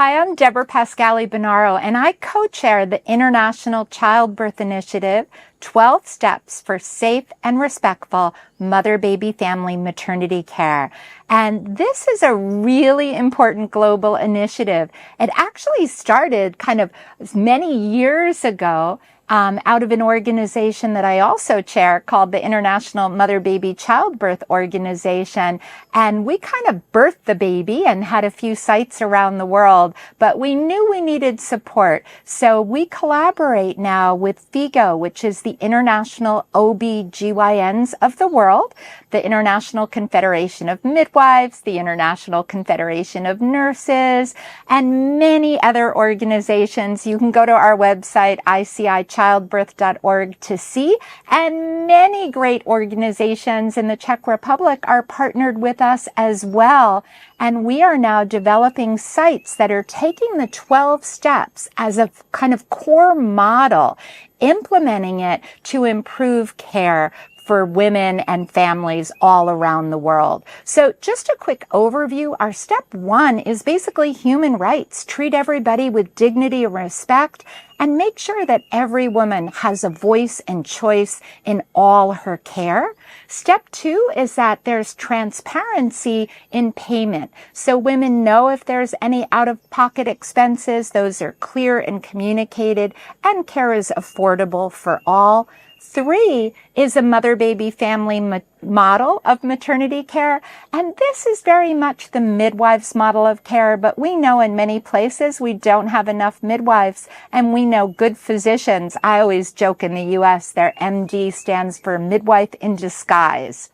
Hi, I'm Debra Pascali Bonaro, and I co-chair the International Childbirth Initiative, 12 Steps for Safe and Respectful Mother-Baby Family Maternity Care. And this is a really important global initiative. It actually started kind of many years ago out of an organization that I also chair called the International Mother-Baby Childbirth Organization. And we kind of birthed the baby and had a few sites around the world, but we knew we needed support. So we collaborate now with FIGO, which is the International OB-GYNs of the world, the International Confederation of Midwives, the International Confederation of Nurses, and many other organizations. You can go to our website, icicHildbirth.org, to see, and many great organizations in the Czech Republic are partnered with us as well. And we are now developing sites that are taking the 12 steps as a kind of core model, implementing it to improve care for women and families all around the world. So just a quick overview. Our step 1 is basically human rights. Treat everybody with dignity and respect, and make sure that every woman has a voice and choice in all her care. Step 2 is that there's transparency in payment. So women know if there's any out-of-pocket expenses, those are clear and communicated, and care is affordable for all. 3 is a mother-baby family model of maternity care. And this is very much the midwife's model of care, but we know in many places we don't have enough midwives, and we know good physicians. I always joke in the US, their MD stands for midwife in disguise.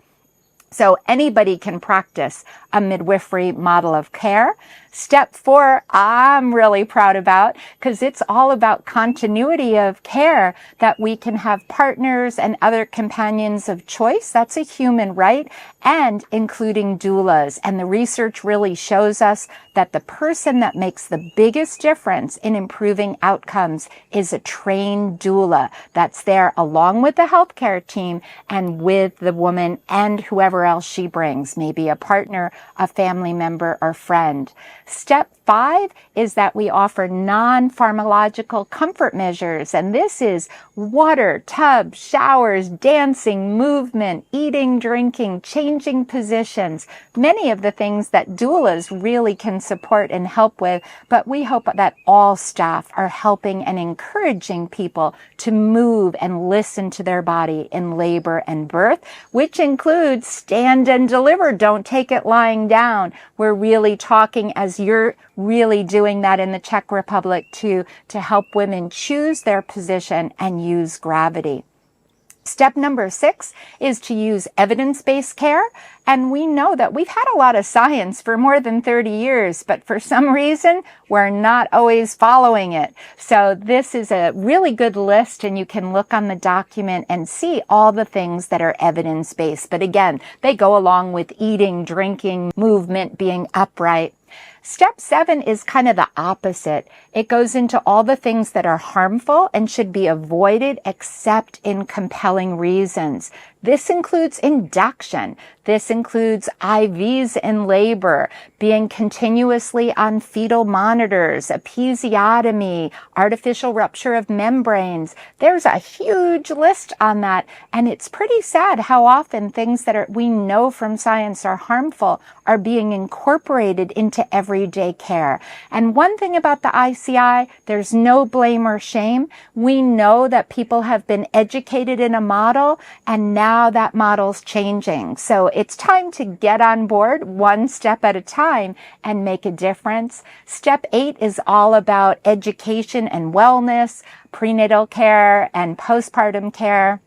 So anybody can practice a midwifery model of care. Step 4, I'm really proud about, because it's all about continuity of care, that we can have partners and other companions of choice. That's a human right, and including doulas. And the research really shows us that the person that makes the biggest difference in improving outcomes is a trained doula that's there along with the healthcare team and with the woman and whoever else she brings, maybe a partner, a family member, or friend. Step 5 is that we offer non-pharmacological comfort measures, and this is water, tub, showers, dancing, movement, eating, drinking, changing positions, many of the things that doulas really can support and help with, but we hope that all staff are helping and encouraging people to move and listen to their body in labor and birth, which includes stand and deliver. Don't take it lying down. We're really talking, as you're really doing that in the Czech Republic too, to help women choose their position and use gravity. Step number 6 is to use evidence-based care. And we know that we've had a lot of science for more than 30 years, but for some reason, we're not always following it. So this is a really good list, and you can look on the document and see all the things that are evidence-based. But again, they go along with eating, drinking, movement, being upright. Step 7 is kind of the opposite. It goes into all the things that are harmful and should be avoided except in compelling reasons. This includes induction. This includes IVs in labor, being continuously on fetal monitors, episiotomy, artificial rupture of membranes. There's a huge list on that, and it's pretty sad how often things that we know from science are harmful are being incorporated into everyday care. And one thing about the ICI, there's no blame or shame. We know that people have been educated in a model, and now that model's changing. So it's time to get on board one step at a time and make a difference. Step 8 is all about education and wellness, prenatal care and postpartum care.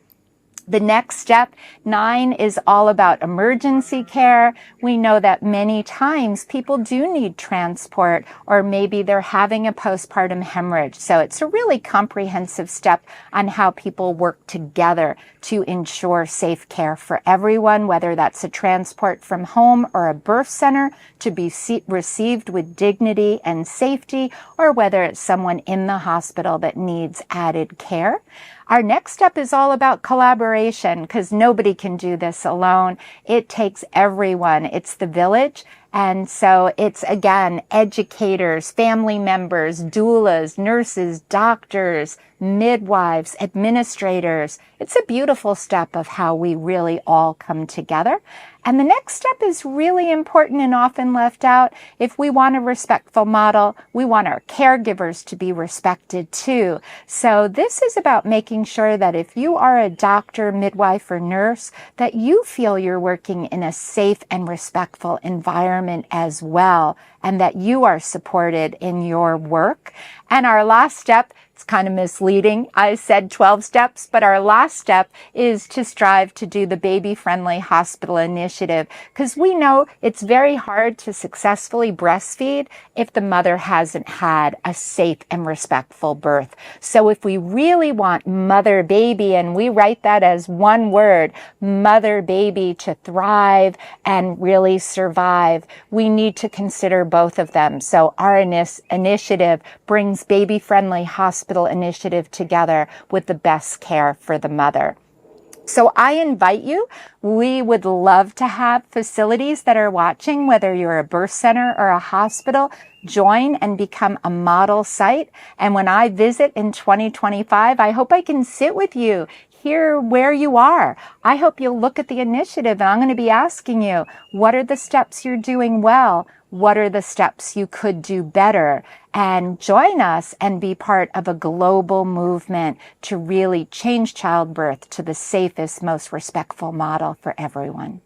The next step, 9, is all about emergency care. We know that many times people do need transport, or maybe they're having a postpartum hemorrhage. So it's a really comprehensive step on how people work together to ensure safe care for everyone, whether that's a transport from home or a birth center to be received with dignity and safety, or whether it's someone in the hospital that needs added care. Our next step is all about collaboration, because nobody can do this alone. It takes everyone. It's the village. And so it's, again, educators, family members, doulas, nurses, doctors, midwives, administrators. It's a beautiful step of how we really all come together. And the next step is really important and often left out. If we want a respectful model, we want our caregivers to be respected too. So this is about making sure that if you are a doctor, midwife, or nurse, that you feel you're working in a safe and respectful environment as well, and that you are supported in your work. And our last step, it's kind of misleading. I said 12 steps, but our last step is to strive to do the baby-friendly hospital initiative, because we know it's very hard to successfully breastfeed if the mother hasn't had a safe and respectful birth. So if we really want mother-baby, and we write that as one word, mother-baby, to thrive and really survive, we need to consider both of them. So our initiative brings baby-friendly hospital initiative together with the best care for the mother. So I invite you, we would love to have facilities that are watching, whether you're a birth center or a hospital, join and become a model site. And when I visit in 2025, I hope I can sit with you, hear where you are. I hope you'll look at the initiative, and I'm going to be asking you, what are the steps you're doing well? What are the steps you could do better? And join us and be part of a global movement to really change childbirth to the safest, most respectful model for everyone.